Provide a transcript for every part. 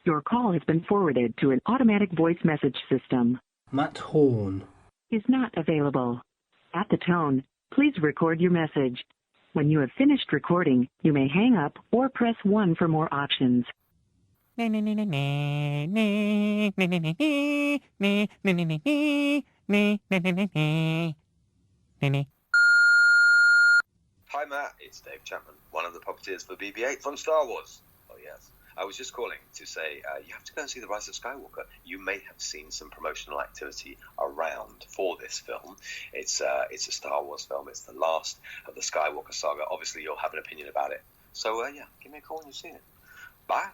Your call has been forwarded to an automatic voice message system. Matt Horn is not available. At the tone, please record your message. When you have finished recording, you may hang up or press 1 for more options. Hi, Matt, it's Dave Chapman, one of the puppeteers for BB-8 from Star Wars. Oh, yes. I was just calling to say you have to go and see The Rise of Skywalker. You may have seen some promotional activity around for this film. It's a Star Wars film. It's the last of the Skywalker saga. Obviously, you'll have an opinion about it. So, yeah, give me a call when you've seen it. Bye.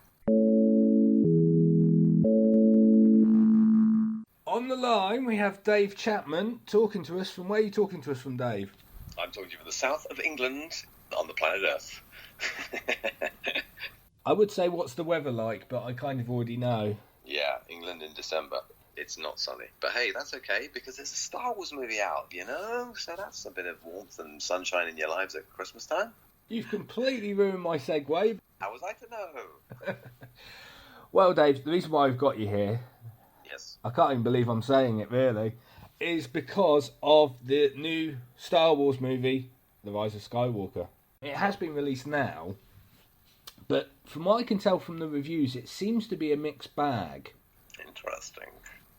On the line, we have Dave Chapman talking to us from... Where are you talking to us from, Dave? I'm talking to you from the south of England on the planet Earth. I would say what's the weather like, but I kind of already know. Yeah, England in December. It's not sunny. But hey, that's okay, because there's a Star Wars movie out, you know? So that's a bit of warmth and sunshine in your lives at Christmas time. You've completely ruined my segue. How was I to know? Well, Dave, the reason why I've got you here... Yes. I can't even believe I'm saying it, really, is because of the new Star Wars movie, The Rise of Skywalker. It has been released now, but from what I can tell from the reviews, it seems to be a mixed bag. Interesting.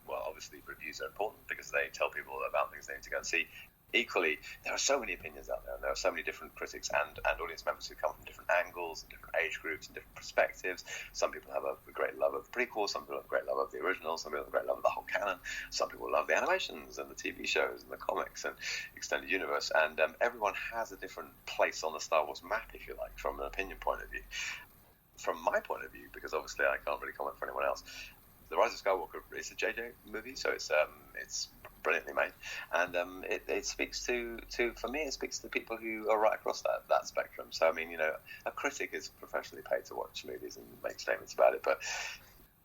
Well, obviously reviews are important because they tell people about things they need to go and see. Equally, there are so many opinions out there, and there are so many different critics and audience members who come from different angles and different age groups and different perspectives. Some people have a great love of the prequels, some people have a great love of the original, some people have a great love of the whole canon, some people love the animations and the TV shows and the comics and extended universe, and everyone has a different place on the Star Wars map, if you like, from an opinion point of view. From my point of view, because obviously I can't really comment for anyone else, The Rise of Skywalker is a JJ movie, so it's brilliantly made, and it speaks to for me, it speaks to people who are right across that spectrum. So I mean, you know, a critic is professionally paid to watch movies and make statements about it, but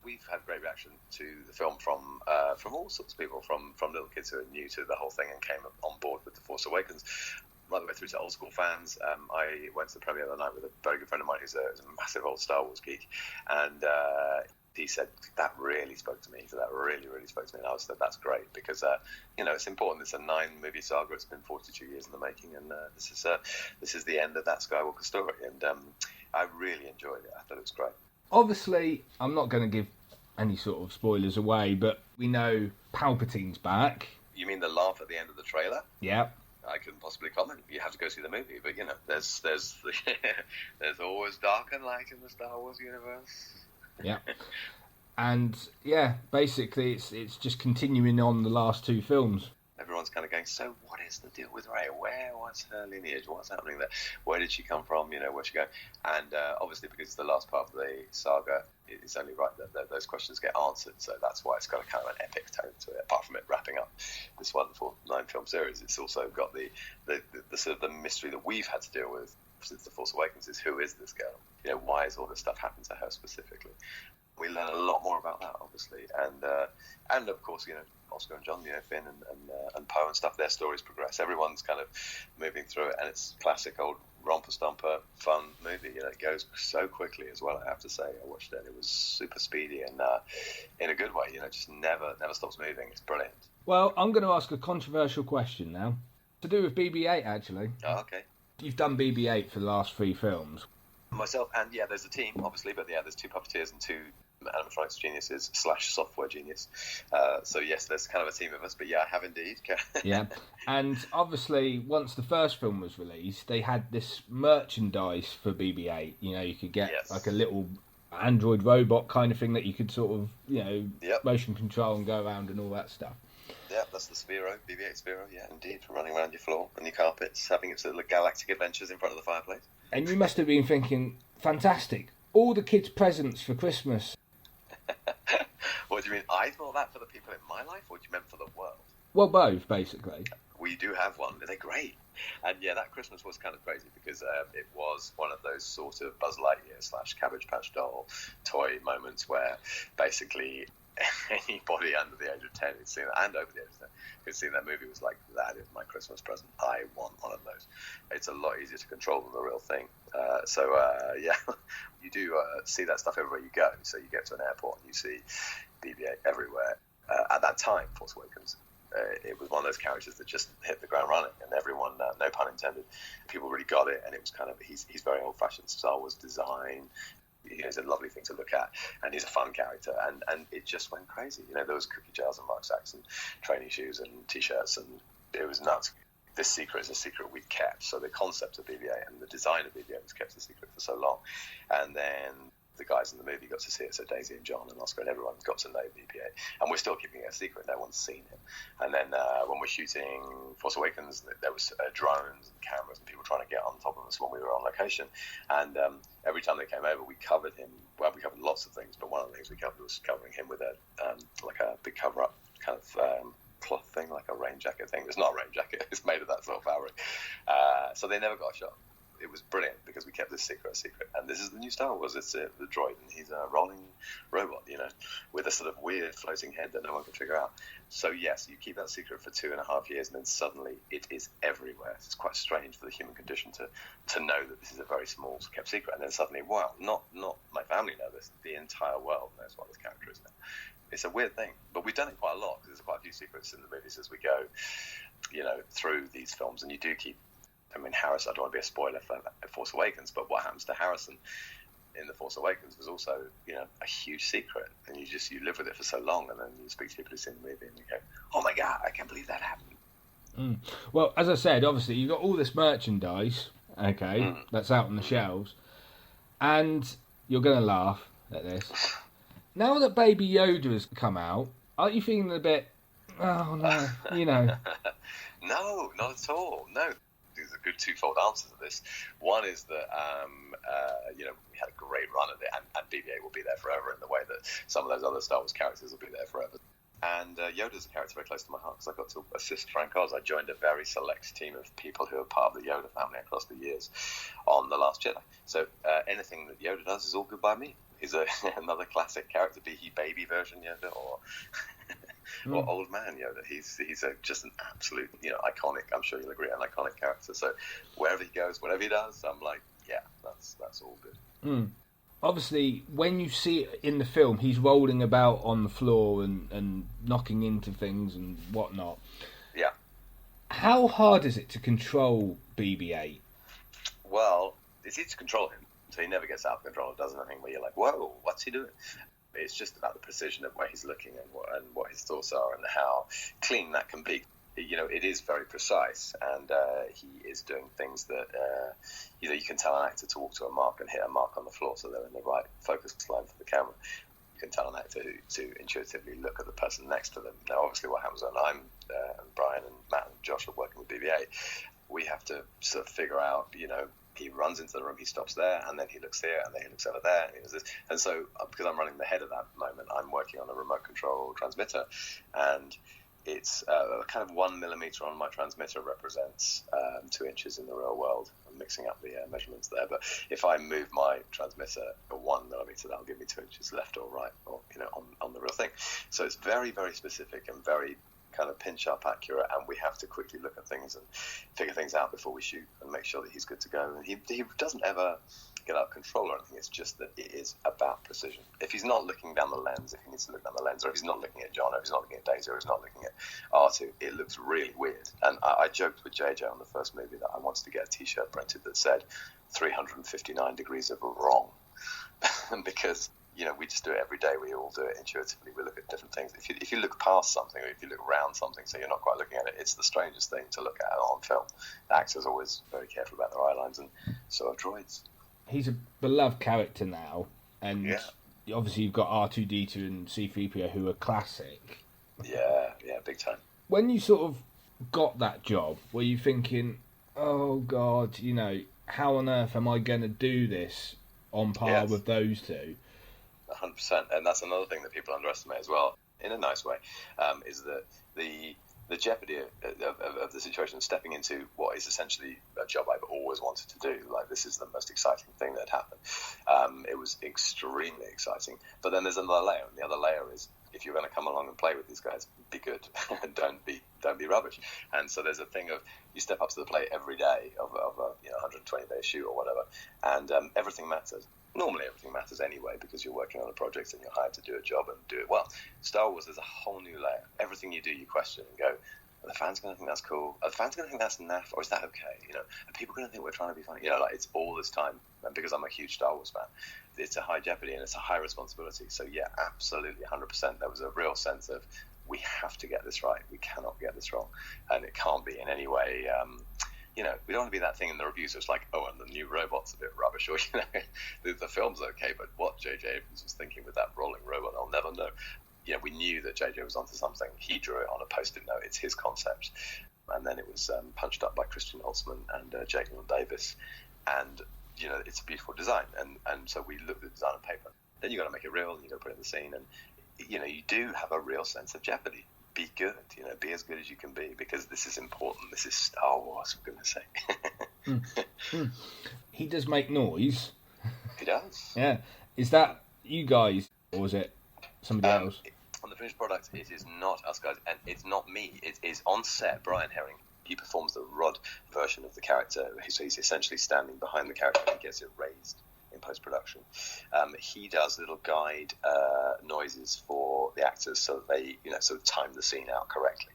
we've had great reaction to the film from all sorts of people, from little kids who are new to the whole thing and came on board with The Force Awakens, right the way through to old school fans. I went to the premiere the other night with a very good friend of mine who's a massive old Star Wars geek, and he said that really spoke to me. So that really, really spoke to me, and I said that's great because you know, it's important. It's a 9-movie saga. It's been 42 years in the making, and this is the end of that Skywalker story. And I really enjoyed it. I thought it was great. Obviously, I'm not going to give any sort of spoilers away, but we know Palpatine's back. You mean the laugh at the end of the trailer? Yeah. I couldn't possibly comment. You have to go see the movie, but you know, there's there's always dark and light in the Star Wars universe. Yeah, and yeah, basically it's just continuing on the last 2 films. Everyone's kind of going, so what is the deal with Rey? What's her lineage? What's happening there? Where did she come from? You know, where'd she go? And obviously, because it's the last part of the saga, it's only right that those questions get answered. So that's why it's got a kind of an epic tone to it. Apart from it wrapping up this wonderful 9-film series, it's also got the sort of the mystery that we've had to deal with since The Force Awakens is, who is this girl? You know, why has all this stuff happened to her specifically? We learn a lot more about that, obviously, and of course, you know, Oscar and John, you know, Finn and Poe and stuff. Their stories progress. Everyone's kind of moving through it, and it's classic old romper stomper fun movie. You know, it goes so quickly as well. I have to say, I watched it. It was super speedy and in a good way. You know, just never stops moving. It's brilliant. Well, I'm going to ask a controversial question now, to do with BB-8 actually. Oh, okay. You've done BB-8 for the last 3 films. Myself and yeah, there's a team obviously, but yeah, there's 2 puppeteers and 2 animatronics geniuses / software genius. So yes, there's kind of a team of us, but yeah, I have indeed. Yeah, and obviously once the first film was released, they had this merchandise for BB-8. You know, you could get like a little android robot kind of thing that you could sort of, you know, motion control and go around and all that stuff. Yeah, that's the Sphero, BB-8 Sphero, yeah, indeed, for running around your floor and your carpets, having its little galactic adventures in front of the fireplace. And you must have been thinking, fantastic, all the kids' presents for Christmas. What do you mean? I thought that for the people in my life, or do you meant for the world? Well, both, basically. We do have one. They're great. And yeah, that Christmas was kind of crazy because it was one of those sort of Buzz Lightyear / Cabbage Patch Doll toy moments where basically anybody under the age of 10 who'd seen that, and over the age of 10 who'd seen that movie, was like, that is my Christmas present. I want one of those. It's a lot easier to control than the real thing. Yeah, you do see that stuff everywhere you go. So you get to an airport and you see BB-8 everywhere. At that time, Force Awakens, it was one of those characters that just hit the ground running, and everyone, no pun intended, people really got it. And it was kind of, he's very old-fashioned Star Wars design. He's a lovely thing to look at, and he's a fun character, and it just went crazy. There was cookie jars and rucksacks and training shoes and T-shirts, and it was nuts. This secret is a secret we kept. So the concept of BB-8 and the design of BB-8 was kept a secret for so long, and then the guys in the movie got to see it. So Daisy and John and Oscar and everyone got to know BB-8, and we're still keeping it a secret. No one's seen him. And then when we're shooting Force Awakens, there was drones and cameras and people trying to get on top of us when we were on location. And every time they came over, we covered him. Well, we covered lots of things, but one of the things we covered was covering him with a big cover-up kind of cloth thing, like a rain jacket thing. It's not a rain jacket. It's made of that sort of fabric. So they never got a shot. It was brilliant because we kept this secret a secret. And this is the new Star Wars. It's the droid, and he's a rolling robot, with a sort of weird floating head that no one can figure out. So yes, you keep that secret for 2.5 years, and then suddenly it is everywhere. It's quite strange for the human condition to know that this is a very small kept secret, and then suddenly, wow, not my family know this. The entire world knows what this character is now. It's a weird thing, but we've done it quite a lot because there's quite a few secrets in the movies as we go, through these films, and you do keep. I mean, Harrison, I don't want to be a spoiler for Force Awakens, but what happens to Harrison in The Force Awakens was also, a huge secret. And you live with it for so long, and then you speak to people who've seen the movie and you go, oh my God, I can't believe that happened. Well, as I said, obviously, you've got all this merchandise, that's out on the shelves, and you're going to laugh at this. Now that Baby Yoda has come out, aren't you feeling a bit, oh no, No, not at all, no. There's a good twofold answer to this. One is that, we had a great run at it, and BB-8 will be there forever in the way that some of those other Star Wars characters will be there forever. And Yoda's a character very close to my heart because I got to assist Frank Oz. I joined a very select team of people who are part of the Yoda family across the years on The Last Jedi. So anything that Yoda does is all good by me. He's another classic character, be he baby version Yoda or old man Yoda. He's just an absolute, iconic, I'm sure you'll agree, an iconic character. So wherever he goes, whatever he does, I'm like, yeah, that's all good. Obviously, when you see it in the film, he's rolling about on the floor and knocking into things and whatnot. Yeah. How hard is it to control BB-8? Well, it's easy to control him, so he never gets out of control. It does anything where you're like, whoa, what's he doing? It's just about the precision of where he's looking and what his thoughts are and how clean that can be. It is very precise, and he is doing things that you can tell an actor to walk to a mark and hit a mark on the floor so they're in the right focus line for the camera. You can tell an actor to intuitively look at the person next to them. Now, obviously, what happens when I'm and Brian and Matt and Josh are working with BB-8, we have to sort of figure out, he runs into the room, he stops there, and then he looks here, and then he looks over there, and he does this. And so, because I'm running the head of that moment, I'm working on a remote control transmitter, and it's kind of 1 millimeter on my transmitter represents 2 inches in the real world. I'm mixing up the measurements there, but if I move my transmitter 1 millimeter, that'll give me 2 inches left or right, or on the real thing. So it's very, very specific and very kind of pinch up accurate, and we have to quickly look at things and figure things out before we shoot and make sure that he's good to go. And he doesn't ever get out of control or anything. It's just that it is about precision. If he's not looking down the lens, if he needs to look down the lens, or if he's not looking at John, or if he's not looking at Daisy, or if he's not looking at R2, it looks really weird. And I joked with JJ on the first movie that I wanted to get a t-shirt printed that said 359 degrees of wrong. Because we just do it every day. We all do it intuitively. We look at different things. If you look past something, or if you look around something, so you're not quite looking at it, it's the strangest thing to look at on film. The actors are always very careful about their eye lines, and so are droids. He's a beloved character now, and obviously you've got R2-D2 and C-3PO who are classic. Yeah, big time. When you sort of got that job, were you thinking, oh God, how on earth am I going to do this on par with those two? 100%, and that's another thing that people underestimate as well, in a nice way, is that the jeopardy of the situation, stepping into what is essentially a job I've always wanted to do. Like, this is the most exciting thing that happened. It was extremely exciting. But then there's another layer, and the other layer is, if you're going to come along and play with these guys, be good. don't be rubbish. And so there's a thing of, you step up to the plate every day of a 120-day shoot or whatever, and everything matters. Normally everything matters anyway, because you're working on a project and you're hired to do a job and do it well. Star Wars, there's a whole new layer. Everything you do, you question and go, are the fans going to think that's cool? Are the fans going to think that's naff? Or is that okay? You know, are people going to think we're trying to be funny? You know, like, it's all this time. And because I'm a huge Star Wars fan, it's a high jeopardy and it's a high responsibility. So yeah, absolutely, 100%. There was a real sense of, we have to get this right. We cannot get this wrong. And it can't be in any way... you know, we don't want to be that thing in the reviews. So it's like, oh, and the new robot's a bit rubbish, or, you know, the film's okay, but what J.J. Abrams was thinking with that rolling robot, I'll never know. You know, we knew that J.J. was onto something. He drew it on a post-it note. It's his concept. And then it was punched up by Christian Holtzman and Jake Neal Davis. And, you know, it's a beautiful design. And so we looked at the design on paper. Then you got to make it real, and you got to put it in the scene. And, you know, you do have a real sense of jeopardy. Be good, you know, be as good as you can be, because this is important. This is Star Wars, for goodness sake. He does make noise. He does. Yeah. Is that you guys, or is it somebody else? On the finished product, it is not us guys, and it's not me. It is on set, Brian Herring. He performs the Rod version of the character, so he's essentially standing behind the character and he gets it raised in post-production. He does little guide noises for the actors so that they, you know, sort of time the scene out correctly.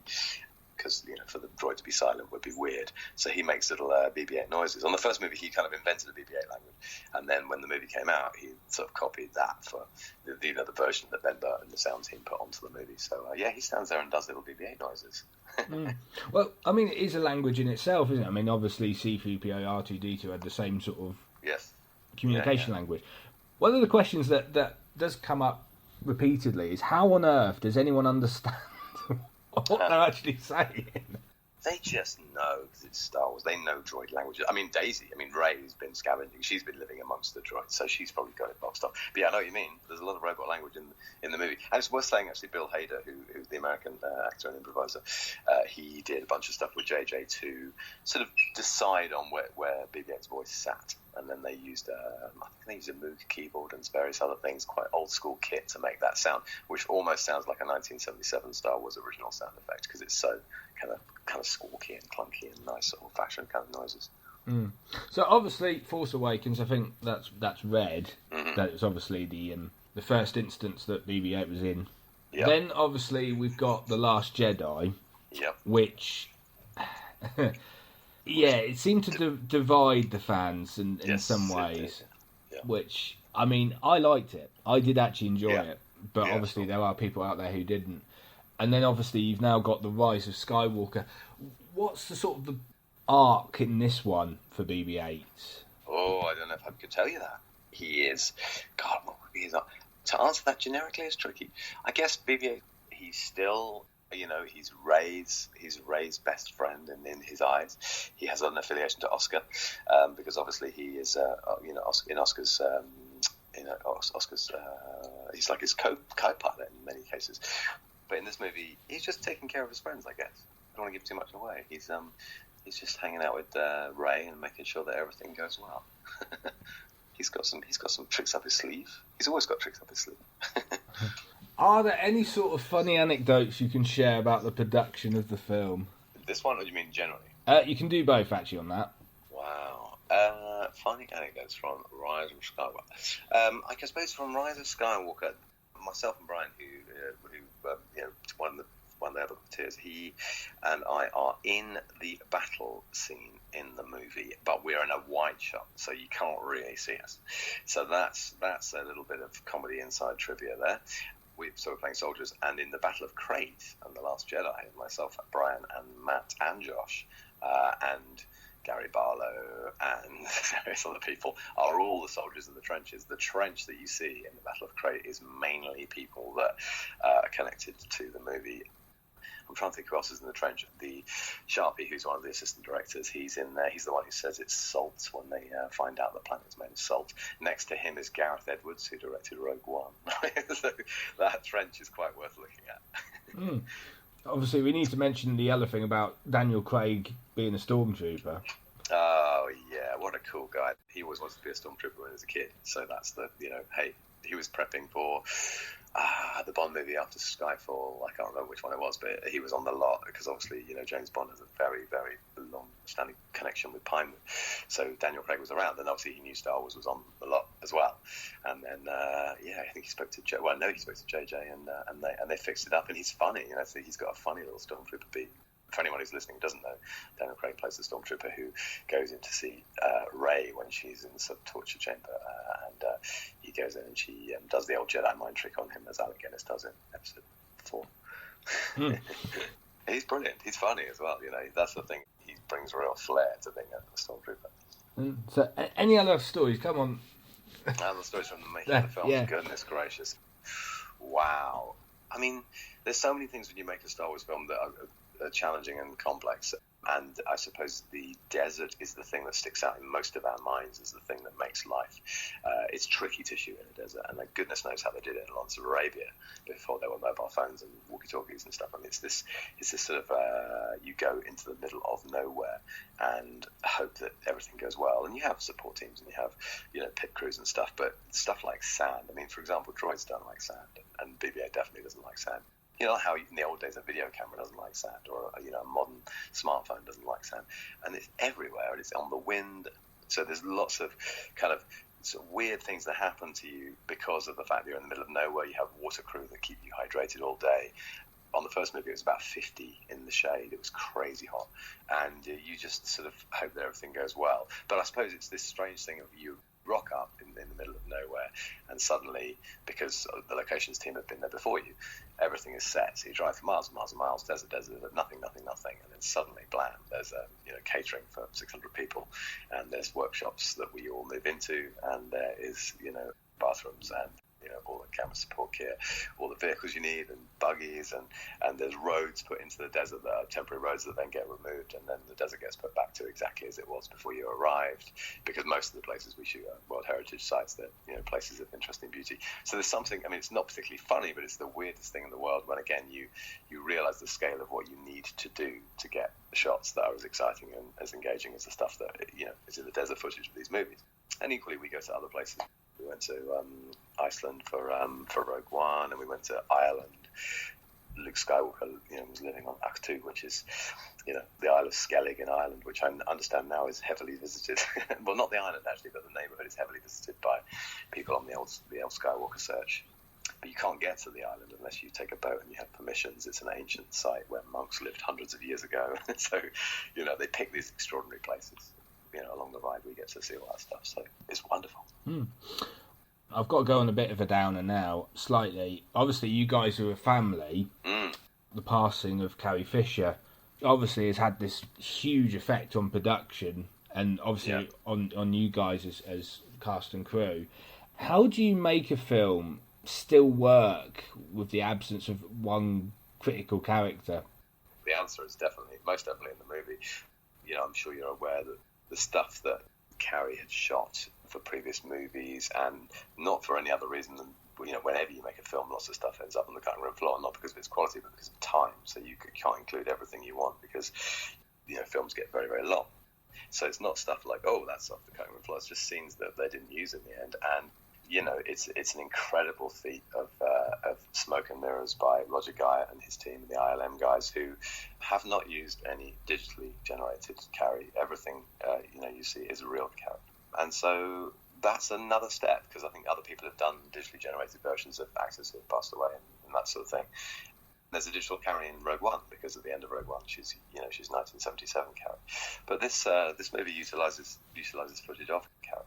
Because, you know, for the droid to be silent would be weird. So he makes little BB-8 noises. On the first movie, he kind of invented the BB-8 language. And then when the movie came out, he sort of copied that for the version that Ben Burtt and the sound team put onto the movie. So, yeah, he stands there and does little BB-8 noises. Well, I mean, it is a language in itself, isn't it? I mean, obviously, C-3PO, R2-D2 had the same sort of communication language. One of the questions that does come up repeatedly is, how on earth does anyone understand what they're actually saying? They just know, because it's Star Wars. They know droid languages. I mean, Daisy, Rey's been scavenging. She's been living amongst the droids, so she's probably got it boxed off. But yeah, I know what you mean. There's a lot of robot language in the movie. And it's worth saying, actually, Bill Hader, who's the American actor and improviser, he did a bunch of stuff with JJ to sort of decide on where BB-8's voice sat. And then they used, I think they used a Moog keyboard and various other things, quite old school kit to make that sound, which almost sounds like a 1977 Star Wars original sound effect, because it's so kind of squawky and clunky and nice old fashioned kind of noises. So obviously, Force Awakens, I think that's read. That it's obviously the first instance that BB-8 was in. Yep. Then obviously we've got The Last Jedi, which. Yeah, it seemed to divide the fans in some ways, which, I mean, I liked it. I did actually enjoy it, but obviously there are people out there who didn't. And then obviously you've now got the rise of Skywalker. What's the sort of the arc in this one for BB-8? Oh, I don't know if I could tell you that. He is, God, what would be his arc? To answer that generically is tricky. I guess BB-8, he's still... You know, he's Rey's best friend in his eyes. He has an affiliation to Oscar because obviously he is, in Oscar's, Oscar's, he's like his co-pilot in many cases. But in this movie, he's just taking care of his friends, I guess. I don't want to give too much away. He's just hanging out with Rey and making sure that everything goes well. He's got some tricks up his sleeve. He's always got tricks up his sleeve. Are there any sort of funny anecdotes you can share about the production of the film? This one, or do you mean generally? You can do both, actually, on that. Wow. Funny anecdotes from Rise of Skywalker. I suppose from Rise of Skywalker, myself and Brian, who one of the other puppeteers, he and I are in the battle scene in the movie, but we're in a wide shot, so you can't really see us. So that's a little bit of comedy inside trivia there. We're playing soldiers, and in the Battle of Crate and The Last Jedi, myself, Brian, and Matt, and Josh, and Gary Barlow, and various other people are all the soldiers in the trenches. The trench that you see in the Battle of Crate is mainly people that are connected to the movie. I'm trying to think who else is in the trench. The Sharpie, who's one of the assistant directors, he's in there. He's the one who says it's salt when they find out the planet's made of salt. Next to him is Gareth Edwards, who directed Rogue One. So that trench is quite worth looking at. Obviously, we need to mention the other thing about Daniel Craig being a stormtrooper. Oh, yeah, what a cool guy. He always wanted to be a stormtrooper when he was a kid. So that's hey, he was prepping for the Bond movie after Skyfall. I can't remember which one it was, but he was on the lot because obviously, James Bond has a very, very long-standing connection with Pinewood. So Daniel Craig was around, and obviously he knew Star Wars was on the lot as well. And then, I think he spoke to he spoke to JJ, and they fixed it up, and he's funny. So he's got a funny little stormtrooper beat. For anyone who's listening who doesn't know, Daniel Craig plays the stormtrooper who goes in to see Rey when she's in the torture chamber, and he goes in and she does the old Jedi mind trick on him, as Alec Guinness does in episode 4. He's brilliant. He's funny as well. That's the thing. He brings real flair to being a stormtrooper. So, any other stories? Come on. Other stories from the making of the film. Yeah. Goodness gracious! Wow. I mean, there's so many things when you make a Star Wars film that are challenging and complex, and I suppose the desert is the thing that sticks out in most of our minds as the thing that makes life. It's tricky to shoot in a desert, and goodness knows how they did it in Lawrence of Arabia before there were mobile phones and walkie-talkies and stuff. I mean, it's this sort of you go into the middle of nowhere and hope that everything goes well, and you have support teams and you have pit crews and stuff, but stuff like sand. I mean, for example, droids don't like sand, and BB-8 definitely doesn't like sand. How in the old days a video camera doesn't like sand, or a modern smartphone doesn't like sand, and it's everywhere, and it's on the wind. So there's lots of kind of sort of weird things that happen to you because of the fact that you're in the middle of nowhere. You have water crew that keep you hydrated all day. On the first movie, it was about 50 in the shade. It was crazy hot, and you just sort of hope that everything goes well. But I suppose it's this strange thing of you rock up in the middle of nowhere, and suddenly, because the locations team have been there before you, everything is set. So you drive for miles and miles and miles, desert, nothing, and then suddenly, blam, there's catering for 600 people, and there's workshops that we all move into, and there is bathrooms and all the camera support kit, all the vehicles you need, and buggies, and there's roads put into the desert that are temporary roads that then get removed, and then the desert gets put back to exactly as it was before you arrived, because most of the places we shoot are World Heritage sites that places of interesting beauty. So there's something, I mean, it's not particularly funny, but it's the weirdest thing in the world when again you realize the scale of what you need to do to get the shots that are as exciting and as engaging as the stuff that is in the desert footage of these movies. And equally, we go to other places. We went to Iceland for Rogue One, and we went to Ireland. Luke Skywalker, was living on Achtu, which is, the Isle of Skellig in Ireland, which I understand now is heavily visited. Well, not the island actually, but the neighbourhood is heavily visited by people on the old Skywalker search. But you can't get to the island unless you take a boat and you have permissions. It's an ancient site where monks lived hundreds of years ago. So, they pick these extraordinary places. Along the ride we get to see all that stuff, so it's wonderful. I've got to go on a bit of a downer now, slightly. Obviously, you guys are a family. The passing of Carrie Fisher obviously has had this huge effect on production, and obviously on you guys as cast and crew. How do you make a film still work with the absence of one critical character? The answer is most definitely in the movie. I'm sure you're aware that the stuff that Carrie had shot for previous movies, and not for any other reason than, whenever you make a film, lots of stuff ends up on the cutting room floor, not because of its quality, but because of time. So you can't include everything you want because, films get very, very long. So it's not stuff like, oh, that's off the cutting room floor. It's just scenes that they didn't use in the end. And, it's an incredible feat of smoke and mirrors by Roger Guy and his team and the ILM guys, who have not used any digitally generated Carrie. Everything, you see is a real Carrie. And so that's another step, because I think other people have done digitally generated versions of actors who have passed away and that sort of thing. There's a digital Carrie in Rogue One, because at the end of Rogue One, she's 1977 Carrie. But this movie utilizes footage of Carrie.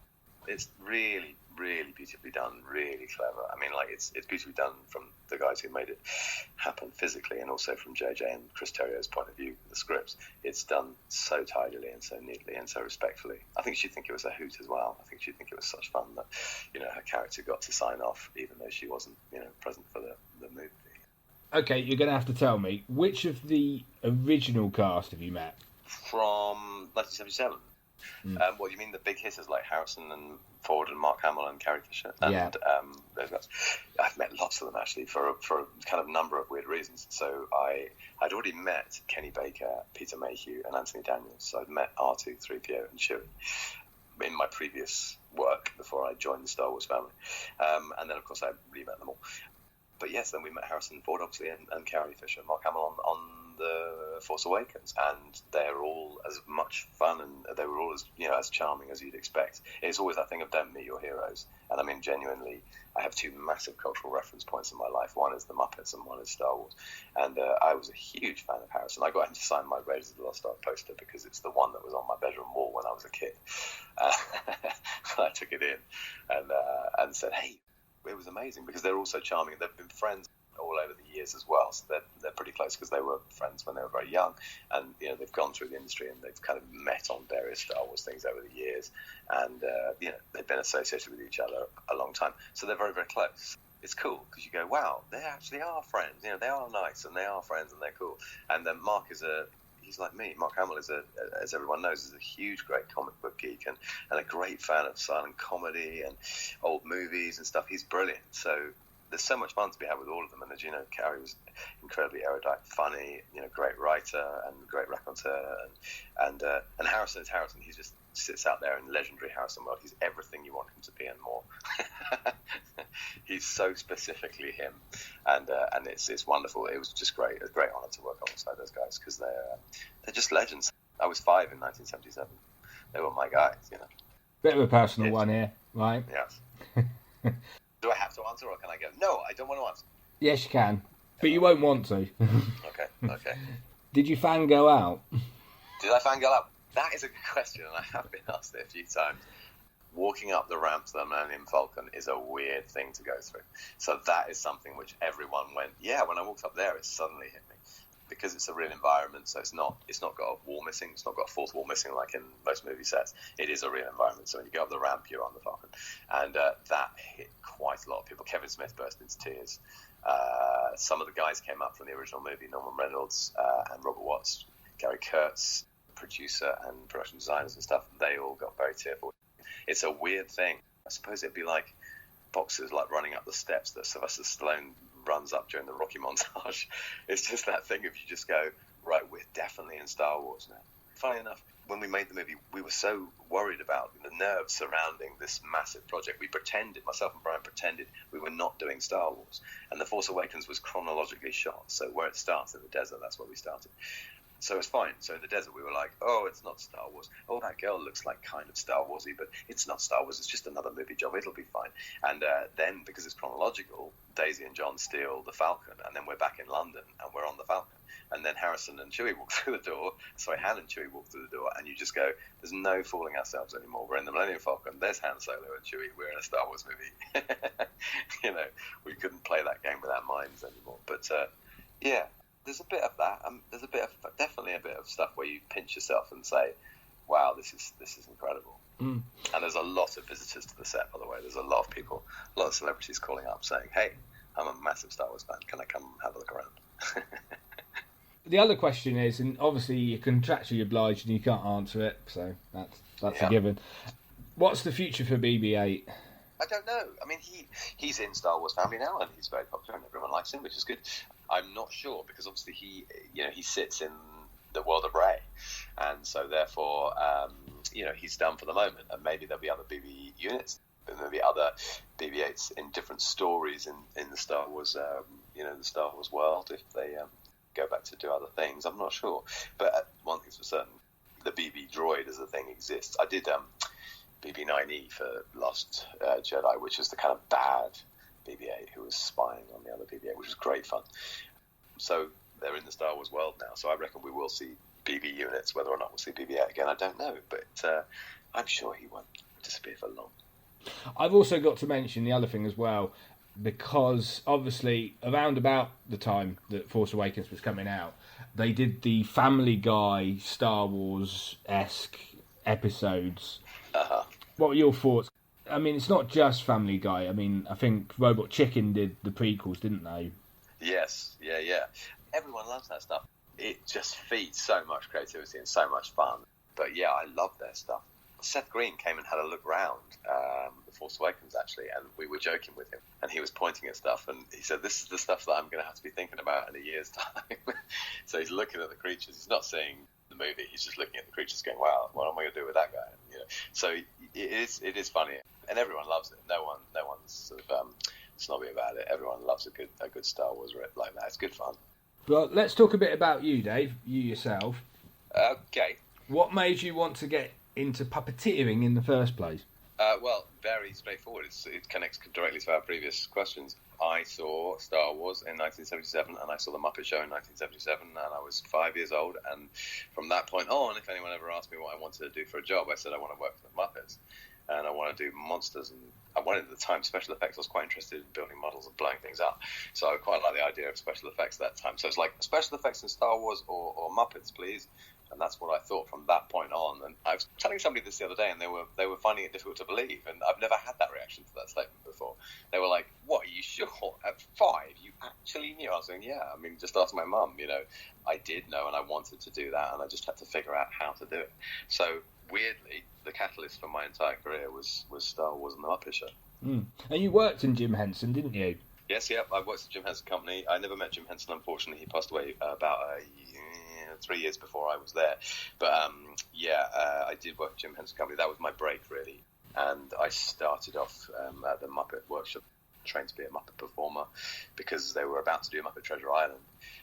It's really, really beautifully done, really clever. I mean, it's beautifully done from the guys who made it happen physically, and also from JJ and Chris Terrier's point of view, the scripts. It's done so tidily and so neatly and so respectfully. I think she'd think it was a hoot as well. I think she'd think it was such fun that, her character got to sign off, even though she wasn't, present for the movie. Okay, you're going to have to tell me, which of the original cast have you met? From 1977. What do you mean, the big hitters like Harrison and Ford and Mark Hamill and Carrie Fisher, and Yeah. those guys. I've met lots of them actually for a kind of number of weird reasons. So I'd already met Kenny Baker, Peter Mayhew, and Anthony Daniels. So I'd met R2, 3PO, and Chewie in my previous work before I joined the Star Wars family, and then of course I re-met them all. But yes, then we met Harrison Ford, obviously, and Carrie Fisher and Mark Hamill on the Force Awakens, and they're all as much fun, and they were all as charming as you'd expect. It's always that thing of don't meet your heroes, and I mean genuinely, I have two massive cultural reference points in my life. One is the Muppets, and one is Star Wars. And I was a huge fan of Harrison. I got him to sign my Raiders of the Lost Ark poster because it's the one that was on my bedroom wall when I was a kid. I took it in and said, hey. It was amazing because they're all so charming. They've been friends all over the years as well, so they're pretty close because they were friends when they were very young, and they've gone through the industry and they've kind of met on various Star Wars things over the years, and they've been associated with each other a long time, so they're very, very close. It's cool because you go, wow, they actually are friends. They are nice and they are friends and they're cool. And then Mark he's like me. Mark Hamill as everyone knows, is a huge, great comic book geek and a great fan of silent comedy and old movies and stuff. He's brilliant. So there's so much fun to be had with all of them. And as you know, Carrie was incredibly erudite, funny, great writer and great raconteur. And Harrison is Harrison. He just sits out there in legendary Harrison world. He's everything you want him to be and more. He's so specifically him, and it's wonderful. It was just great. A great honor to work alongside those guys because they're just legends. I was 5 in 1977. They were my guys, Bit of a personal one here, right? Yes. Do I have to answer, or can I go? No, I don't want to answer. Yes, you can, but you won't want to. Okay. Did you fangirl out? Did I fangirl out? That is a good question, and I have been asked it a few times. Walking up the ramp to the Millennium Falcon is a weird thing to go through. So that is something which everyone went, yeah, when I walked up there, it suddenly hit me. Because it's a real environment, so it's not got a wall missing, it's not got a fourth wall missing like in most movie sets. It is a real environment, so when you go up the ramp, you're on the Falcon. And that hit quite a lot of people. Kevin Smith burst into tears. Some of the guys came up from the original movie, Norman Reynolds and Robert Watts, Gary Kurtz, producer and production designers and stuff, they all got very tearful. It's a weird thing. I suppose it'd be like boxers like running up the steps that Sylvester Stallone runs up during the Rocky montage. It's just that thing of you just go, right, we're definitely in Star Wars now. Funny enough, when we made the movie, we were so worried about the nerves surrounding this massive project. We pretended, myself and Brian pretended we were not doing Star Wars. And The Force Awakens was chronologically shot. So where it starts in the desert, that's where we started. So it's fine. So in the desert, we were like, oh, it's not Star Wars. Oh, that girl looks like kind of Star Wars-y, but it's not Star Wars. It's just another movie job. It'll be fine. And then, because it's chronological, Daisy and John steal the Falcon, and then we're back in London, and we're on the Falcon. And then Harrison and Chewie walk through the door. Sorry, Han and Chewie walk through the door, and you just go, there's no fooling ourselves anymore. We're in the Millennium Falcon. There's Han Solo and Chewie. We're in a Star Wars movie. We couldn't play that game with our minds anymore. But, yeah. There's a bit of that. There's definitely a bit of stuff where you pinch yourself and say, "Wow, this is incredible." And there's a lot of visitors to the set, by the way. There's a lot of people, a lot of celebrities calling up saying, "Hey, I'm a massive Star Wars fan. Can I come have a look around?" The other question is, and obviously you're contractually obliged and you can't answer it, so that's a given. What's the future for BB-8? I don't know. I mean, he's in Star Wars family now, and he's very popular, and everyone likes him, which is good. I'm not sure because obviously he sits in the world of Rey, and so therefore, he's done for the moment. And maybe there'll be other BB units, and there'll be other BB-8s in different stories in the Star Wars, the Star Wars world if they go back to do other things. I'm not sure, but one thing's for certain: the BB droid as a thing exists. I did. BB-9E for Lost Jedi, which is the kind of bad BB-8 who was spying on the other BB-8, which was great fun. So they're in the Star Wars world now, so I reckon we will see BB units. Whether or not we'll see BB-8 again, I don't know, but I'm sure he won't disappear for long. I've also got to mention the other thing as well, because obviously around about the time that Force Awakens was coming out, they did the Family Guy Star Wars-esque episodes. Uh-huh. What were your thoughts? I mean, it's not just Family Guy. I mean, I think Robot Chicken did the prequels, didn't they? Yes, yeah. Everyone loves that stuff. It just feeds so much creativity and so much fun. But yeah, I love their stuff. Seth Green came and had a look round The Force Awakens, actually, and we were joking with him, and he was pointing at stuff, and he said, this is the stuff that I'm going to have to be thinking about in a year's time. So he's looking at the creatures. He's not seeing the movie. He's just looking at the creatures going, wow, what am I going to do with that guy? You know, so it is funny, and everyone loves it. No one's sort of snobby about it. Everyone loves a good Star Wars rip like that. It's good fun. Well, let's talk a bit about you, Dave, you yourself. Okay. What made you want to get into puppeteering in the first place? Well, very straightforward. It connects directly to our previous questions. I saw Star Wars in 1977, and I saw The Muppet Show in 1977, and I was 5 years old. And from that point on, if anyone ever asked me what I wanted to do for a job, I said I want to work for the Muppets, and I want to do monsters. And I wanted, at the time, special effects. I was quite interested in building models and blowing things up, so I quite like the idea of special effects at that time. So it's like special effects in Star Wars or Muppets, please. And that's what I thought from that point on. And I was telling somebody this the other day, and they were finding it difficult to believe. And I've never had that reaction to that statement before. They were like, "What? Are you sure? At 5, you actually knew?" I was saying, "Yeah. I mean, just ask my mum. You know, I did know, and I wanted to do that, and I just had to figure out how to do it." So weirdly, the catalyst for my entire career was Star Wars and the Muppet Show. And you worked in Jim Henson, didn't you? Yes, yeah. I worked at Jim Henson Company. I never met Jim Henson, unfortunately. He passed away about 3 years before I was there. But I did work at Jim Henson Company. That was my break, really. And I started off at the Muppet Workshop, trained to be a Muppet performer, because they were about to do Muppet Treasure Island.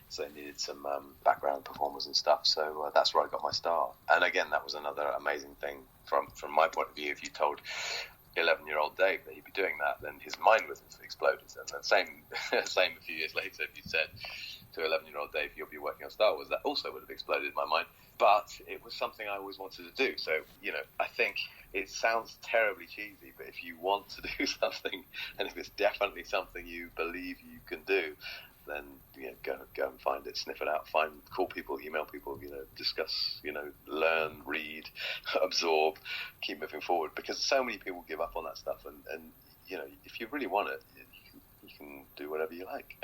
So they needed some background performers and stuff. So that's where I got my start. And again, that was another amazing thing from my point of view. If you told 11-year-old Dave that he'd be doing that, then his mind would have exploded. And then same a few years later, if you said to 11-year-old Dave, you'll be working on Star Wars, that also would have exploded in my mind. But it was something I always wanted to do. So, you know, I think it sounds terribly cheesy, but if you want to do something, and if it's definitely something you believe you can do, then, you know, go and find it, sniff it out, call people, email people, you know, discuss, you know, learn, read, absorb, keep moving forward, because so many people give up on that stuff, and you know, if you really want it, you can do whatever you like.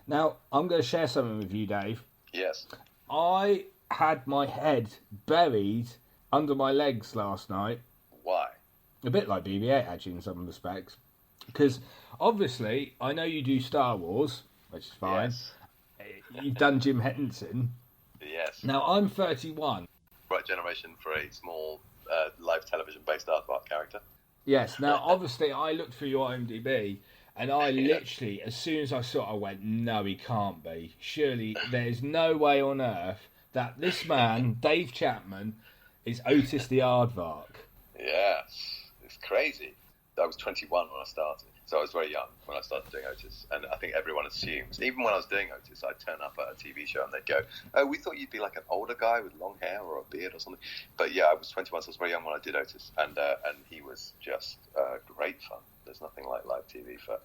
Now, I'm going to share something with you, Dave. Yes. I had my head buried under my legs last night. Why? A bit like BB-8, actually, in some respects. Because, obviously, I know you do Star Wars, which is fine. Yes. You've done Jim Henson. Yes. Now, I'm 31. Right generation for a small live television-based Aardvark character. Yes. Now, obviously, I looked through your IMDb, and I literally, as soon as I saw it, I went, no, he can't be. Surely, there's no way on earth that this man, Dave Chapman, is Otis the Aardvark. Yes. It's crazy. I was 21 when I started, so I was very young when I started doing Otis, and I think everyone assumes, even when I was doing Otis, I'd turn up at a TV show and they'd go, "Oh, we thought you'd be like an older guy with long hair or a beard or something." But yeah, I was 21, so I was very young when I did Otis, and he was just great fun. There's nothing like live TV for,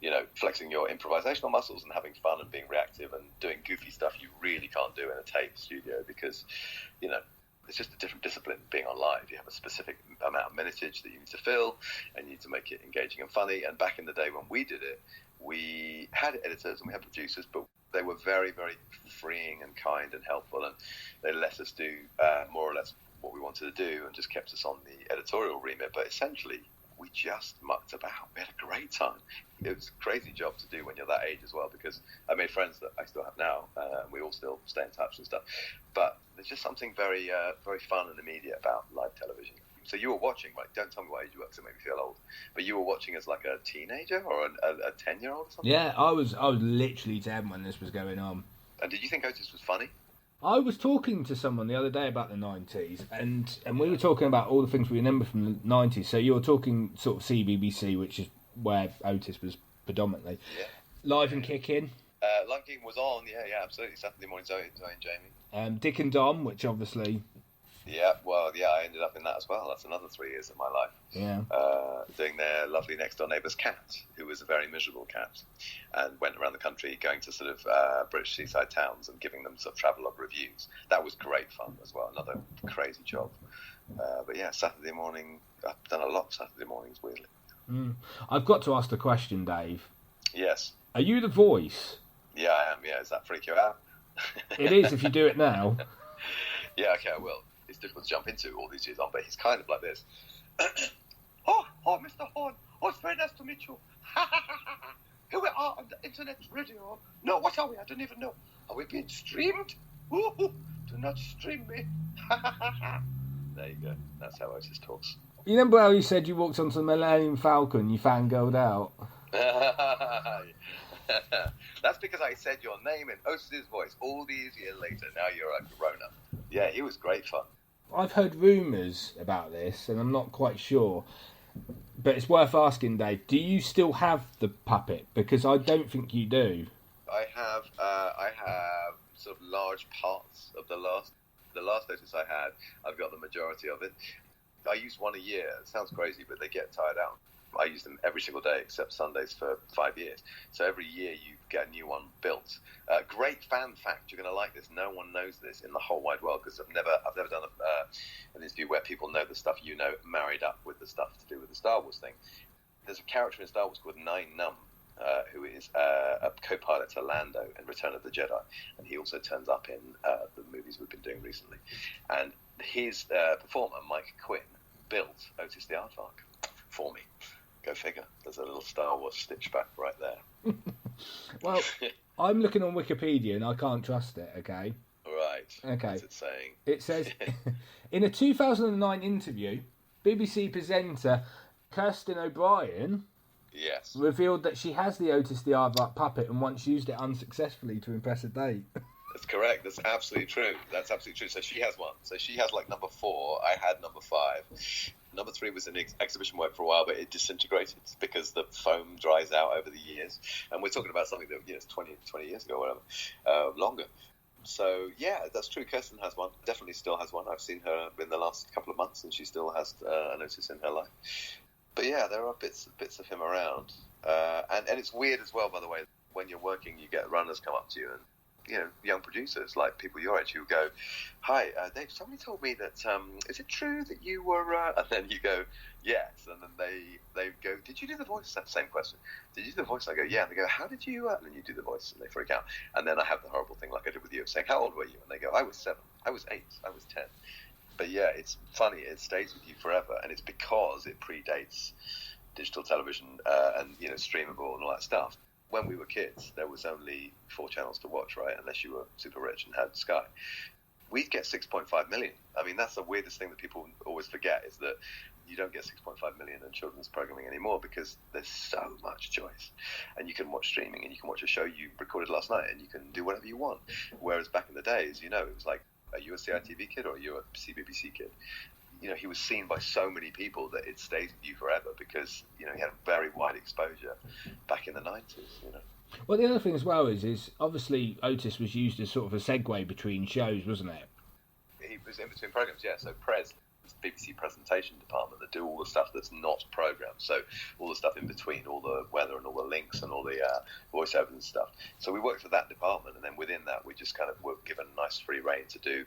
you know, flexing your improvisational muscles and having fun and being reactive and doing goofy stuff you really can't do in a tape studio, because, you know, it's just a different discipline being on live. You have a specific amount of minutage that you need to fill, and you need to make it engaging and funny. And back in the day when we did it, we had editors and we had producers, but they were very, very freeing and kind and helpful, and they let us do more or less what we wanted to do and just kept us on the editorial remit. But essentially, we just mucked about. We had a great time. It was a crazy job to do when you're that age as well, because I made friends that I still have now, and we all still stay in touch and stuff. But there's just something very, very fun and immediate about live television. So you were watching, like, don't tell me what age you were, because it made me feel old, but you were watching as like a teenager or a 10-year-old or something? Yeah, I was literally 10 when this was going on. And did you think Otis was funny? I was talking to someone the other day about the 90s, and we were talking about all the things we remember from the 90s. So you were talking sort of CBBC, which is where Otis was predominantly. Yeah. Live and Kicking. Live and Kicking was on, yeah, absolutely. Saturday morning, Zoe and Jamie. Dick and Dom, which obviously... Yeah, well, yeah, I ended up in that as well. That's another 3 years of my life. Yeah. Doing their lovely next-door neighbour's cat, who was a very miserable cat, and went around the country going to sort of British seaside towns and giving them sort of travelogue reviews. That was great fun as well, another crazy job. But yeah, Saturday morning, I've done a lot of Saturday mornings, weirdly. I've got to ask the question, Dave. Yes. Are you the voice? Yeah, I am, yeah. Does that freak you out? It is, if you do it now. Yeah, okay, I will. it's difficult to jump into all these years on, but he's kind of like this. oh, Mr. Horn. Oh, it's very nice to meet you. Here we are on the internet radio. No, what are we? I don't even know. Are we being streamed? Ooh, do not stream me. There you go. That's how Otis talks. You remember how you said you walked onto the Millennium Falcon, you fangirled out? That's because I said your name in Otis's voice all these years later. Now you're a grown-up. Yeah, he was great fun. I've heard rumours about this, and I'm not quite sure. But it's worth asking, Dave, do you still have the puppet? Because I don't think you do. I have sort of large parts of the last Otis I had. I've got the majority of it. I use one a year. It sounds crazy, but they get tired out. I use them every single day except Sundays for 5 years. So every year you get a new one built. Great fan fact. You're going to like this. No one knows this in the whole wide world because I've never done an interview where people know the stuff you know married up with the stuff to do with the Star Wars thing. There's a character in Star Wars called Nine Num, who is a co-pilot to Lando in Return of the Jedi, and he also turns up in the movies we've been doing recently. And his performer, Mike Quinn, built Otis the Aardvark for me. Go figure. There's a little Star Wars stitch back right there. Well, I'm looking on Wikipedia and I can't trust it, okay? Right. Okay. What's it saying? It says, in a 2009 interview, BBC presenter Kirsten O'Brien revealed that she has the Otis the Aardvark puppet and once used it unsuccessfully to impress a date. That's correct. That's absolutely true. So she has one. So she has like number 4. I had number 5. Number 3 was in exhibition work for a while, but it disintegrated because the foam dries out over the years. And we're talking about something that, it's 20 years ago or whatever, longer. So, yeah, that's true. Kirsten has one. Definitely still has one. I've seen her in the last couple of months, and she still has an Otis in her life. But, yeah, there are bits of him around. And it's weird as well, by the way. When you're working, you get runners come up to you and, young producers, like people your age, who go, hi, Dave, somebody told me that, is it true that you were, and then you go, yes, and then they go, did you do the voice? That same question. Did you do the voice? I go, yeah, and they go, how did you, and then you do the voice, and they freak out. And then I have the horrible thing like I did with you, saying, how old were you? And they go, I was 7, I was 8, I was 10. But yeah, it's funny, it stays with you forever, and it's because it predates digital television, and, streamable and all that stuff. When we were kids, there was only 4 channels to watch, right? Unless you were super rich and had Sky. We'd get 6.5 million. I mean, that's the weirdest thing that people always forget, is that you don't get 6.5 million in children's programming anymore because there's so much choice. And you can watch streaming and you can watch a show you recorded last night and you can do whatever you want. Whereas back in the days, it was like, are you a CITV kid or are you a CBBC kid? He was seen by so many people that it stays with you forever because, he had a very wide exposure back in the 90s, Well, the other thing as well is obviously Otis was used as sort of a segue between shows, wasn't it? He was in between programs, yeah. So Prez, the BBC presentation department that do all the stuff that's not programmed. So all the stuff in between, all the weather and all the links and all the voiceovers and stuff. So we worked for that department, and then within that we just kind of were given nice free reign to do,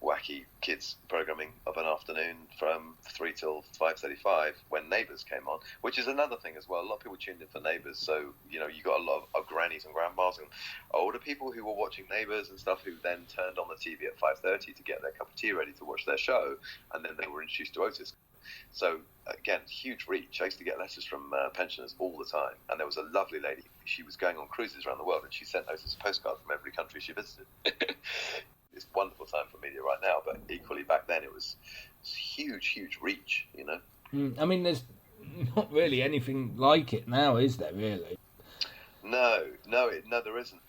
wacky kids programming of an afternoon from 3 till 5:35 when Neighbours came on, which is another thing as well. A lot of people tuned in for Neighbours, so you got a lot of grannies and grandmas and older people who were watching Neighbours and stuff, who then turned on the TV at 5:30 to get their cup of tea ready to watch their show, and then they were introduced to Otis. So again, huge reach. I used to get letters from pensioners all the time, and there was a lovely lady. She was going on cruises around the world, and she sent Otis a postcard from every country she visited. It's a wonderful time for media right now, but equally back then it was huge reach. I mean, there's not really anything like it now, is there? Really? No, there isn't.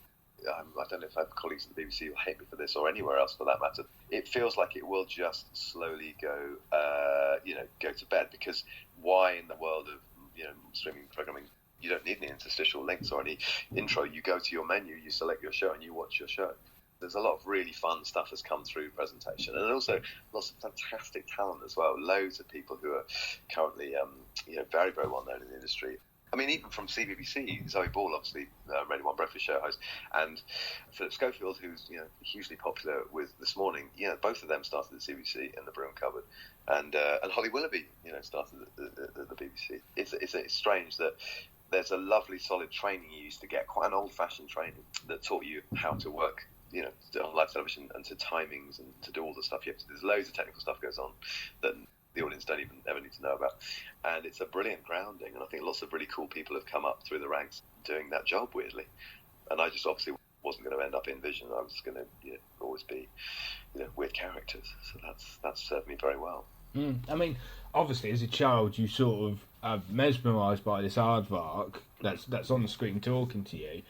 I don't know if I have colleagues at the BBC who hate me for this, or anywhere else for that matter. It feels like it will just slowly go to bed, because why in the world of streaming programming, you don't need any interstitial links or any intro. You go to your menu, you select your show, and you watch your show. There's a lot of really fun stuff has come through presentation, and also lots of fantastic talent as well. Loads of people who are currently very, very well known in the industry. I mean, even from CBBC, Zoe Ball, obviously, Radio 1 Breakfast Show host, and Philip Schofield, who's hugely popular with This Morning. Both of them started at CBBC in the broom cupboard, and Holly Willoughby, started at the BBC. It's strange that there's a lovely, solid training you used to get, quite an old-fashioned training that taught you how to work on live television, and to timings and to do all the stuff you have to. There's loads of technical stuff goes on that the audience don't even ever need to know about, and it's a brilliant grounding. And I think lots of really cool people have come up through the ranks doing that job, weirdly. And I just obviously wasn't going to end up in Vision. I was going to always be weird characters. So that's served me very well. I mean, obviously, as a child, you sort of are mesmerised by this Aardvark that's on the screen talking to you.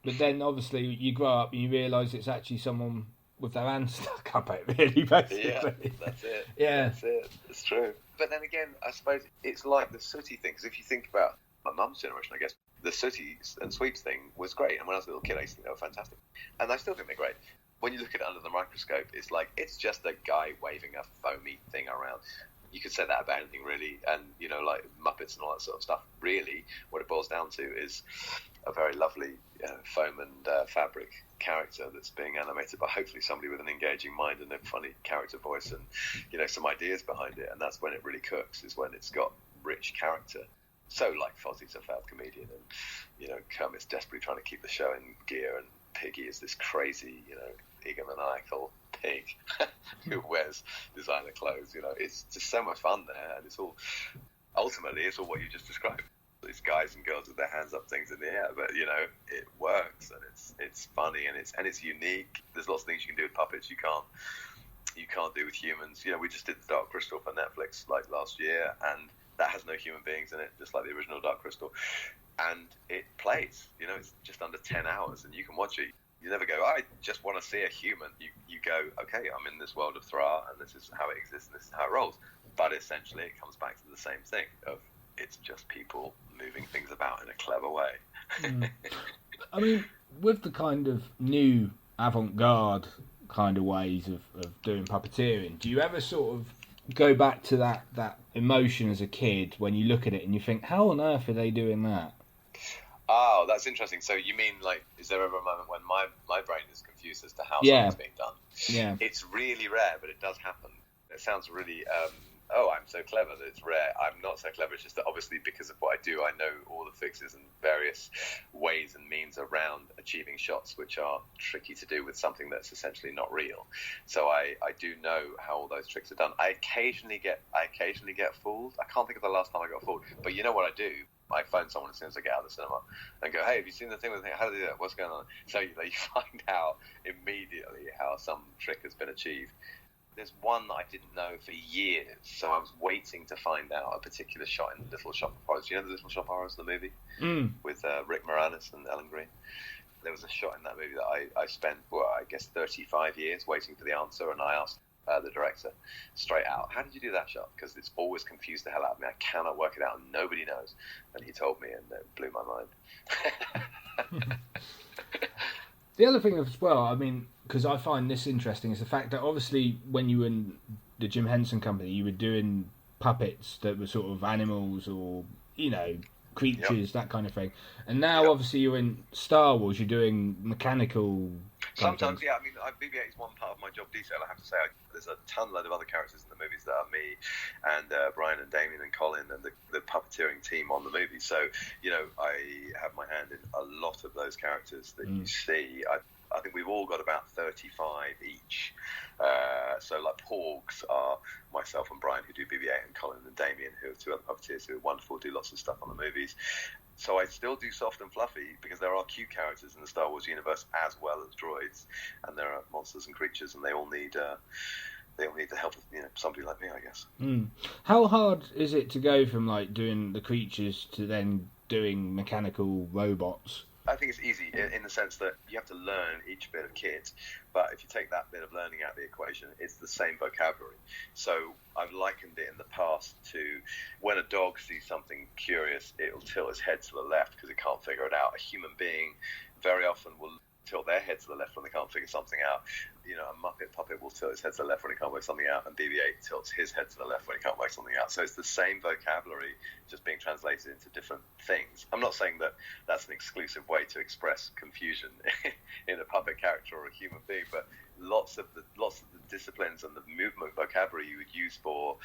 But then, obviously, you grow up and you realise it's actually someone with their hand stuck up it, really, basically. Yeah, that's it. Yeah. That's it. It's true. But then again, I suppose it's like the sooty thing, because if you think about my mum's generation, I guess, the sooty and sweeps thing was great. And when I was a little kid, I used to think they were fantastic. And I still think they're great. When you look at it under the microscope, it's just a guy waving a foamy thing around. You could say that about anything, really. And, like Muppets and all that sort of stuff. Really, what it boils down to is a very lovely foam and fabric character that's being animated by hopefully somebody with an engaging mind and a funny character voice and, some ideas behind it. And that's when it really cooks, is when it's got rich character. So, like, Fozzie's a failed comedian and, Kermit's desperately trying to keep the show in gear, and Piggy is this crazy, egomaniacal pig who wears designer clothes. It's just so much fun there, and it's all what you just described. These guys and girls with their hands up things in the air, but it works, and it's funny, and it's unique. There's lots of things you can do with puppets you can't do with humans. We just did the Dark Crystal for Netflix like last year, and that has no human beings in it, just like the original Dark Crystal. And it plays, it's just under 10 hours, and you can watch it. You never go, I just want to see a human. You go, okay, I'm in this world of Thra, and this is how it exists, and this is how it rolls. But essentially, it comes back to the same thing of it's just people moving things about in a clever way. I mean, with the kind of new avant-garde kind of ways of doing puppeteering, do you ever sort of go back to that emotion as a kid when you look at it and you think, how on earth are they doing that? Oh, that's interesting. So you mean, like, is there ever a moment when my brain is confused as to how something's being done? Yeah. It's really rare, but it does happen. It sounds really, I'm so clever that it's rare. I'm not so clever. It's just that obviously because of what I do, I know all the fixes and various ways and means around achieving shots which are tricky to do with something that's essentially not real. So I do know how all those tricks are done. I occasionally get fooled. I can't think of the last time I got fooled. But you know what I do? I phone someone as soon as I get out of the cinema and go, hey, have you seen the thing with the thing? How do they do that? What's going on? So you find out immediately how some trick has been achieved. There's one that I didn't know for years, so I was waiting to find out a particular shot in Little Shop of Horrors. Do you know the Little Shop of Horrors, the movie? With Rick Moranis and Ellen Greene? There was a shot in that movie that I spent, 35 years waiting for the answer, and I asked the director straight out, how did you do that shot? Because it's always confused the hell out of me. I cannot work it out, and nobody knows. And he told me, and it blew my mind. The other thing as well, I mean, because I find this interesting, is the fact that obviously when you were in the Jim Henson Company, you were doing puppets that were sort of animals or, creatures, that kind of thing. And now, obviously, you're in Star Wars, you're doing mechanical... Sometimes, yeah. I mean, BB-8 is one part of my job detail, I have to say. There's a load of other characters in the movies that are me and Brian and Damien and Colin and the puppeteering team on the movie. So, I have my hand in a lot of those characters that you see. I think we've all got about 35 each. So, like, Porgs are myself and Brian, who do BB-8, and Colin and Damien, who are two other puppeteers who are wonderful, do lots of stuff on the movies. So I still do soft and fluffy because there are cute characters in the Star Wars universe as well as droids, and there are monsters and creatures, and they all need the help of somebody like me, I guess. How hard is it to go from like doing the creatures to then doing mechanical robots? I think it's easy in the sense that you have to learn each bit of kit, but if you take that bit of learning out of the equation, it's the same vocabulary. So I've likened it in the past to when a dog sees something curious, it'll tilt its head to the left because it can't figure it out. A human being very often will tilt their head to the left when they can't figure something out. A Muppet puppet will tilt his head to the left when he can't work something out, and BB-8 tilts his head to the left when he can't work something out. So it's the same vocabulary, just being translated into different things. I'm not saying that that's an exclusive way to express confusion in a puppet character or a human being, but lots of the disciplines and the movement vocabulary you would use for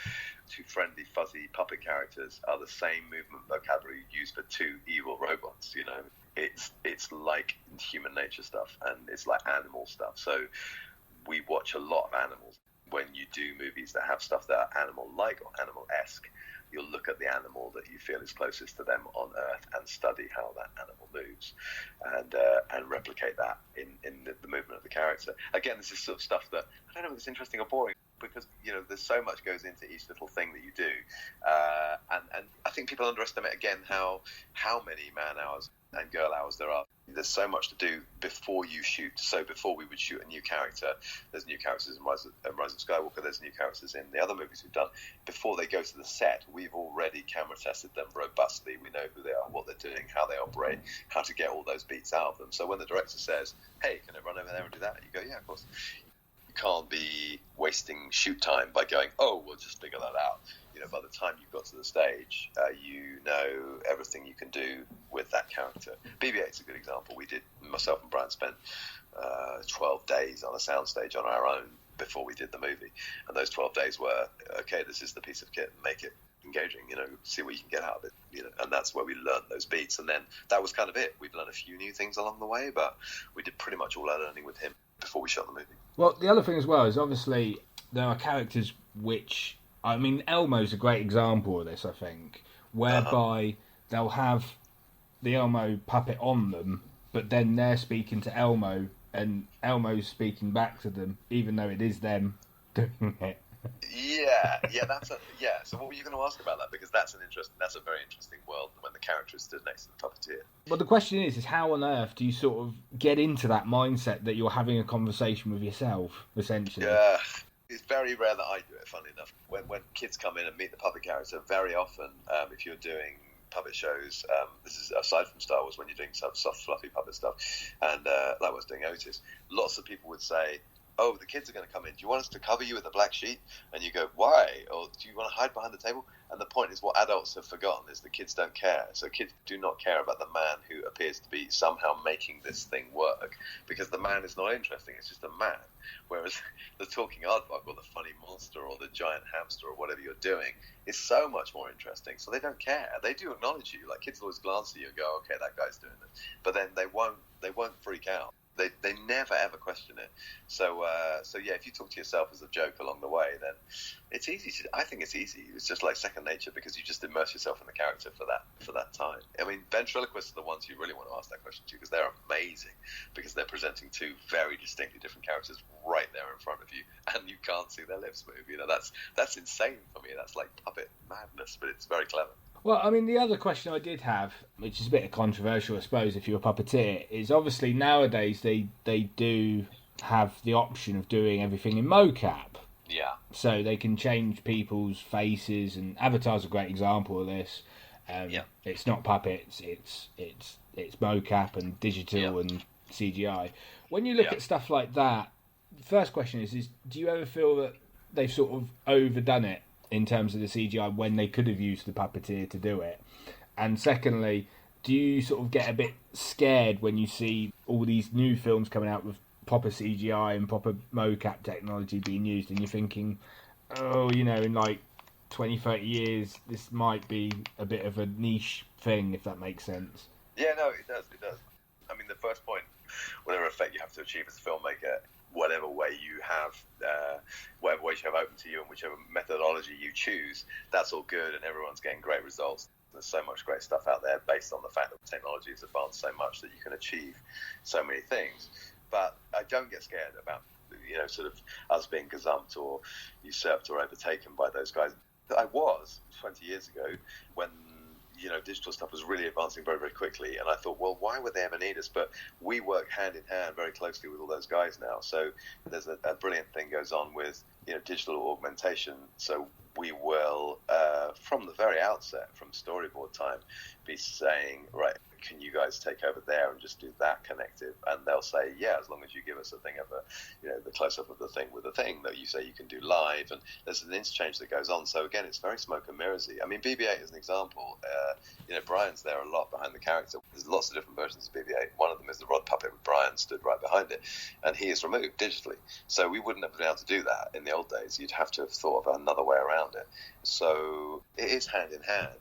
two friendly, fuzzy puppet characters are the same movement vocabulary you use for two evil robots. it's like human nature stuff, and it's like animal stuff. So we watch a lot of animals. When you do movies that have stuff that are animal-like or animal-esque, you'll look at the animal that you feel is closest to them on Earth and study how that animal moves, and replicate that in the movement of the character. Again, this is sort of stuff that I don't know if it's interesting or boring, because there's so much goes into each little thing that you do, and I think people underestimate again how many man hours and girl hours there are. There's so much to do before you shoot. So before we would shoot a new character, there's new characters in Rise of Skywalker, there's new characters in the other movies we've done. Before they go to the set, we've already camera tested them robustly. We know who they are, what they're doing, how they operate, how to get all those beats out of them. So when the director says, hey, can I run over there and do that? You go, yeah, of course. You can't be wasting shoot time by going, oh, we'll just figure that out. By the time you've got to the stage, you know everything you can do with that character. BB-8 is a good example. Myself and Brian spent 12 days on a soundstage on our own before we did the movie. And those 12 days were, okay, this is the piece of kit, make it engaging, see what you can get out of it, and that's where we learned those beats. And then that was kind of it. We've learned a few new things along the way, but we did pretty much all our learning with him before we shot the movie. Well, the other thing as well is obviously there are characters which, I mean, Elmo's a great example of this, I think, whereby they'll have the Elmo puppet on them, but then they're speaking to Elmo, and Elmo's speaking back to them, even though it is them doing it. Yeah. So what were you going to ask about that? Because that's a very interesting world when the character is stood next to the puppeteer. Well, the question is how on earth do you sort of get into that mindset that you're having a conversation with yourself, essentially? Yeah. It's very rare that I do it, funnily enough. When kids come in and meet the puppet character, very often, if you're doing puppet shows, this is aside from Star Wars, when you're doing some soft, fluffy puppet stuff, and like I was doing Otis, lots of people would say, oh, the kids are going to come in. Do you want us to cover you with a black sheet? And you go, why? Or do you want to hide behind the table? And the point is what adults have forgotten is the kids don't care. So kids do not care about the man who appears to be somehow making this thing work, because the man is not interesting. It's just a man. Whereas the talking aardvark or the funny monster or the giant hamster or whatever you're doing is so much more interesting. So they don't care. They do acknowledge you. Like, kids always glance at you and go, okay, that guy's doing it. But then they won't freak out. They never ever question it. So yeah, if you talk to yourself as a joke along the way, then it's easy. I think it's easy. It's just like second nature, because you just immerse yourself in the character for that time. I mean, ventriloquists are the ones you really want to ask that question to, because they're amazing, because they're presenting two very distinctly different characters right there in front of you, and you can't see their lips move. That's insane for me. That's like puppet madness, but it's very clever. Well, I mean, the other question I did have, which is a bit controversial, I suppose, if you're a puppeteer, is obviously nowadays they do have the option of doing everything in mocap. Yeah. So they can change people's faces, and Avatar's a great example of this. It's not puppets, it's mocap and digital and CGI. When you look at stuff like that, the first question is do you ever feel that they've sort of overdone it in terms of the CGI when they could have used the puppeteer to do it? And secondly, do you sort of get a bit scared when you see all these new films coming out with proper CGI and proper mocap technology being used, and you're thinking, oh, in like 20, 30 years, this might be a bit of a niche thing, if that makes sense? Yeah, no, it does. I mean, the first point, whatever effect you have to achieve as a filmmaker, whatever way you have, whatever ways you have open to you, and whichever methodology you choose, that's all good, and everyone's getting great results. There's so much great stuff out there based on the fact that technology has advanced so much that you can achieve so many things. But I don't get scared about, sort of us being gazumped or usurped or overtaken by those guys. I was 20 years ago when digital stuff was really advancing very, very quickly, and I thought, well, why would they ever need us? But we work hand in hand very closely with all those guys now. So there's a brilliant thing goes on with digital augmentation. So we will, from the very outset, from storyboard time, be saying, right, can you guys take over there and just do that connective? And they'll say, yeah, as long as you give us a thing of the close-up of the thing with the thing that you say you can do live. And there's an interchange that goes on. So again, it's very smoke and mirrorsy. I mean, BB-8 is an example. Brian's there a lot behind the character. There's lots of different versions of BB-8. One of them is the rod puppet with Brian stood right behind it, and he is removed digitally. So we wouldn't have been able to do that in the old days. You'd have to have thought of another way around it. So it is hand in hand.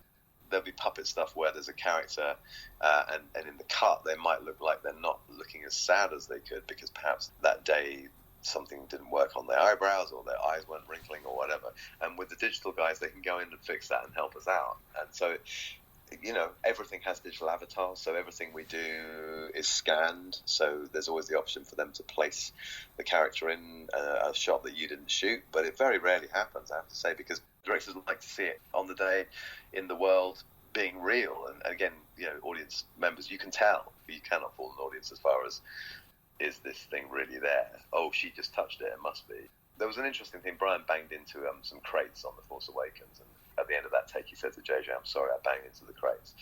there'll be puppet stuff where there's a character, and in the cut they might look like they're not looking as sad as they could because perhaps that day something didn't work on their eyebrows or their eyes weren't wrinkling or whatever. And with the digital guys, they can go in and fix that and help us out. And so, everything has digital avatars, so everything we do is scanned. So there's always the option for them to place the character in a shot that you didn't shoot. But it very rarely happens, I have to say, because directors like to see it on the day in the world being real. And again, audience members, you can tell. You cannot fool an audience as far as, is this thing really there? Oh, she just touched it. It must be. There was an interesting thing. Brian banged into some crates on The Force Awakens, and at the end of that take, he said to JJ, "I'm sorry, I banged into the crates,"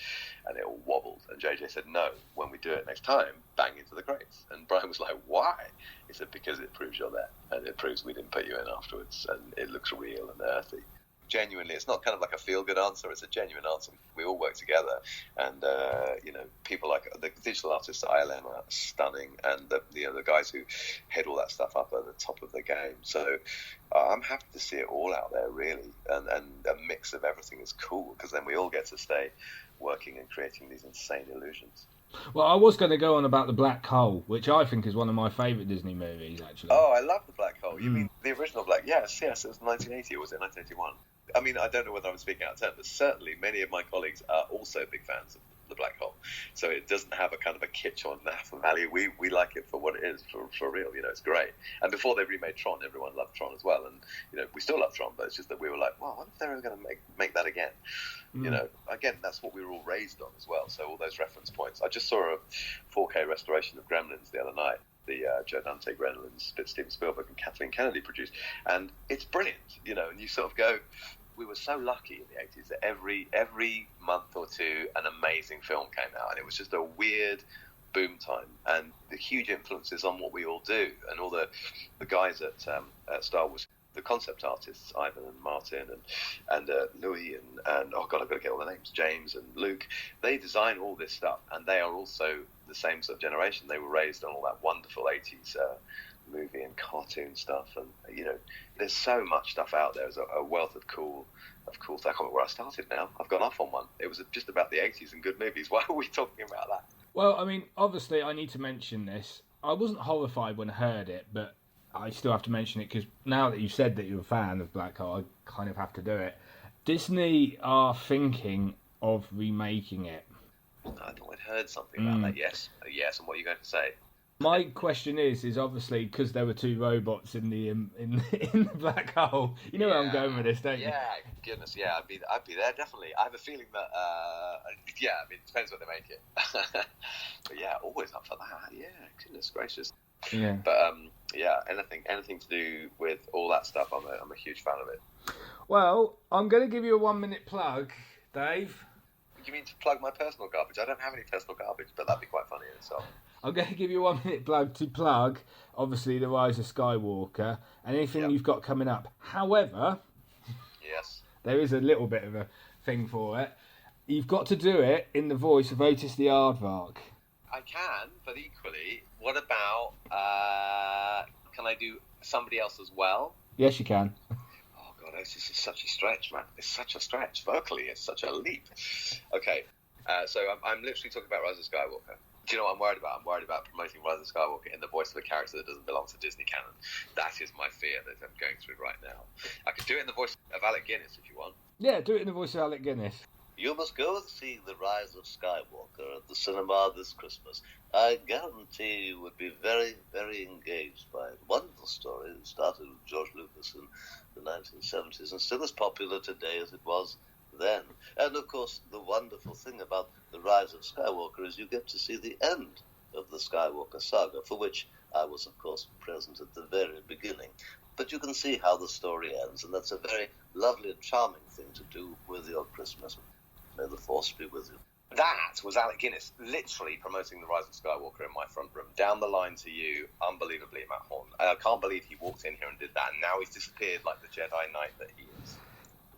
and it all wobbled. And JJ said, "No, when we do it next time, bang into the crates." And Brian was like, "Why?" He said, "Because it proves you're there, and it proves we didn't put you in afterwards, and it looks real and earthy." Genuinely, it's not kind of like a feel-good answer. It's a genuine answer. We all work together, and people like the digital artists at ILM are stunning, and the guys who head all that stuff up are the top of the game. So I'm happy to see it all out there, really, and a mix of everything is cool because then we all get to stay working and creating these insane illusions. Well, I was going to go on about the Black Hole, which I think is one of my favourite Disney movies, actually. Oh, I love the Black Hole. You mean the original Black? Yes, it was 1980, or was it 1981? I mean, I don't know whether I'm speaking out of turn, but certainly many of my colleagues are also big fans of the Black Hole. So it doesn't have a kind of a kitsch or naff value. We like it for what it is, for real. It's great. And before they remade Tron, everyone loved Tron as well. And, we still love Tron, but it's just that we were like, well, what if they're ever going to make that again? Again, that's what we were all raised on as well. So all those reference points. I just saw a 4K restoration of Gremlins the other night. The Joe Dante Gremlins that Steven Spielberg and Kathleen Kennedy produced. And it's brilliant, and you sort of go, we were so lucky in the 80s that every month or two an amazing film came out, and it was just a weird boom time, and the huge influences on what we all do, and all the guys at Star Wars, the concept artists, Ivan and Martin and Louis and oh god, I've got to get all the names, James and Luke, they design all this stuff, and they are also the same sort of generation. They were raised on all that wonderful 80s movie and cartoon stuff, and there's so much stuff out there. There's a wealth of cool stuff. I can't remember where I started now. I've gone off on one. It was just about the 80s and good movies. Why are we talking about that? Well, I mean, obviously I need to mention this. I wasn't horrified when I heard it, but I still have to mention it because now that you said that you're a fan of Black Hole, I kind of have to do it. Disney are thinking of remaking it. I thought I'd heard something about that. Yes, and what are you going to say? My question is obviously because there were two robots in the Black Hole. You know where I'm going with this, don't you? Yeah, goodness, yeah, I'd be there definitely. I have a feeling that, it depends what they make it. But yeah, always up for that. Yeah, goodness gracious. Yeah. But anything to do with all that stuff, I'm a huge fan of it. Well, I'm going to give you a 1 minute plug, Dave. You mean to plug my personal garbage? I don't have any personal garbage, but that'd be quite funny in itself. I'm going to give you a 1 minute plug to plug, obviously, The Rise of Skywalker and anything you've got coming up. However, yes, there is a little bit of a thing for it. You've got to do it in the voice of Otis the Aardvark. I can, but equally, what about, can I do somebody else as well? Yes, you can. Oh, God, Otis is such a stretch, man. It's such a stretch. Vocally, it's such a leap. Okay, so I'm literally talking about Rise of Skywalker. Do you know what I'm worried about? I'm worried about promoting Rise of Skywalker in the voice of a character that doesn't belong to Disney canon. That is my fear that I'm going through right now. I could do it in the voice of Alec Guinness if you want. Yeah, do it in the voice of Alec Guinness. You must go and see The Rise of Skywalker at the cinema this Christmas. I guarantee you would be very, very engaged by it. Wonderful story. It started with George Lucas in the 1970s and still as popular today as it was then. And of course, the wonderful thing about The Rise of Skywalker is you get to see the end of the Skywalker saga, for which I was, of course, present at the very beginning. But you can see how the story ends, and that's a very lovely and charming thing to do with your Christmas. May the Force be with you. That was Alec Guinness, literally promoting The Rise of Skywalker in my front room. Down the line to you, unbelievably, Matt Horn. I can't believe he walked in here and did that, and now he's disappeared like the Jedi Knight that he is.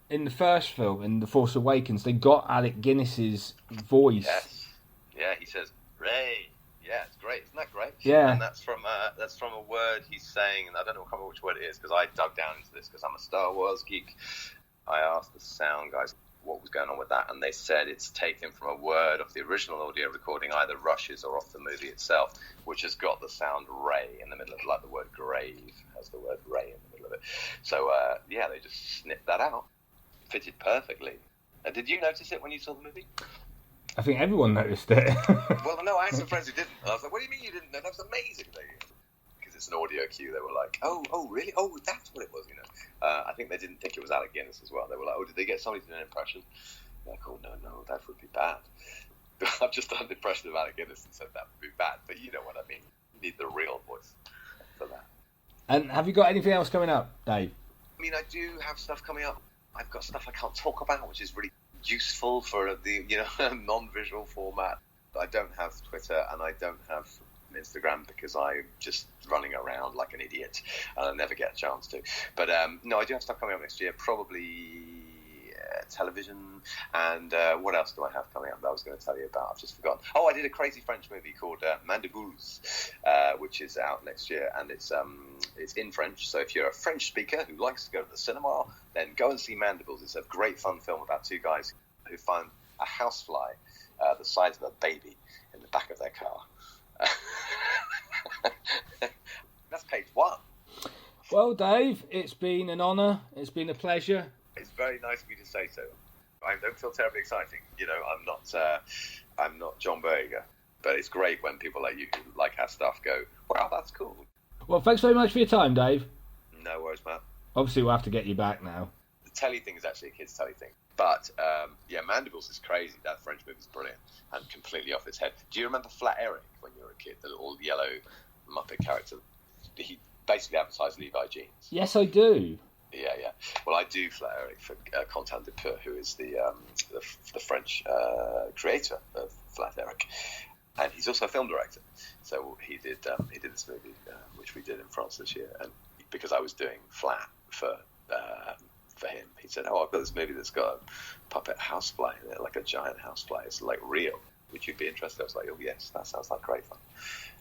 In the first film, in The Force Awakens, they got Alec Guinness's voice. Yes. Yeah, he says, Ray. Yeah, it's great. Isn't that great? Yeah. And that's from a word he's saying, and I don't know which word it is, because I dug down into this because I'm a Star Wars geek. I asked the sound guys, what was going on with that, and they said it's taken from a word of the original audio recording, either rushes or off the movie itself, which has got the sound ray in the middle of it, like the word grave has the word ray in the middle of it. So, yeah, they just snipped that out. Fitted perfectly. Did you notice it when you saw the movie? I think everyone noticed it. Well, no, I had some friends who didn't. I was like, what do you mean you didn't know? That was amazing. Because it's an audio cue. They were like, oh, really? Oh, that's what it was, you know. I think they didn't think it was Alec Guinness as well. They were like, oh, did they get somebody to do an impression? Like, oh, no, that would be bad. I've just done an impression of Alec Guinness and said that would be bad. But you know what I mean. You need the real voice for that. And have you got anything else coming up, Dave? I mean, I do have stuff coming up. I've got stuff I can't talk about, which is really useful for the non-visual format. I don't have Twitter and I don't have Instagram because I'm just running around like an idiot and I never get a chance to. But no, I do have stuff coming up next year, probably television, and what else do I have coming up that I was going to tell you about? I've just forgotten. Oh, I did a crazy French movie called Mandibles, which is out next year, and it's in French. So if you're a French speaker who likes to go to the cinema, then go and see Mandibles. It's a great fun film about two guys who find a housefly the size of a baby in the back of their car. That's page 1. Well, Dave, it's been an honour. It's been a pleasure. It's very nice of you to say so. I don't feel terribly exciting. You know, I'm not John Boyega, but it's great when people like you who like our stuff go, wow, that's cool. Well, thanks very much for your time, Dave. No worries, Matt. Obviously, we'll have to get you back now. The telly thing is actually a kids' telly thing. But, yeah, Mandibles is crazy. That French movie is brilliant and completely off its head. Do you remember Flat Eric when you were a kid, the little yellow Muppet character? He basically advertised Levi jeans. Yes, I do. Yeah. Well, I do Flat Eric for Quentin Dupieux, who is the French creator of Flat Eric, and he's also a film director. So he did this movie, which we did in France this year, and because I was doing Flat for him, he said, "Oh, I've got this movie that's got a puppet housefly in it, like a giant housefly. It's like real. Would you be interested?" I was like, "Oh yes, that sounds like great fun."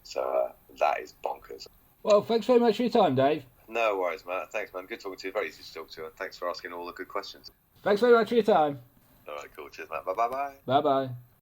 So that is bonkers. Well, thanks very much for your time, Dave. No worries, Matt. Thanks, man. Good talking to you. Very easy to talk to, and thanks for asking all the good questions. Thanks very much for your time. All right, cool. Cheers, Matt. Bye-bye. Bye-bye.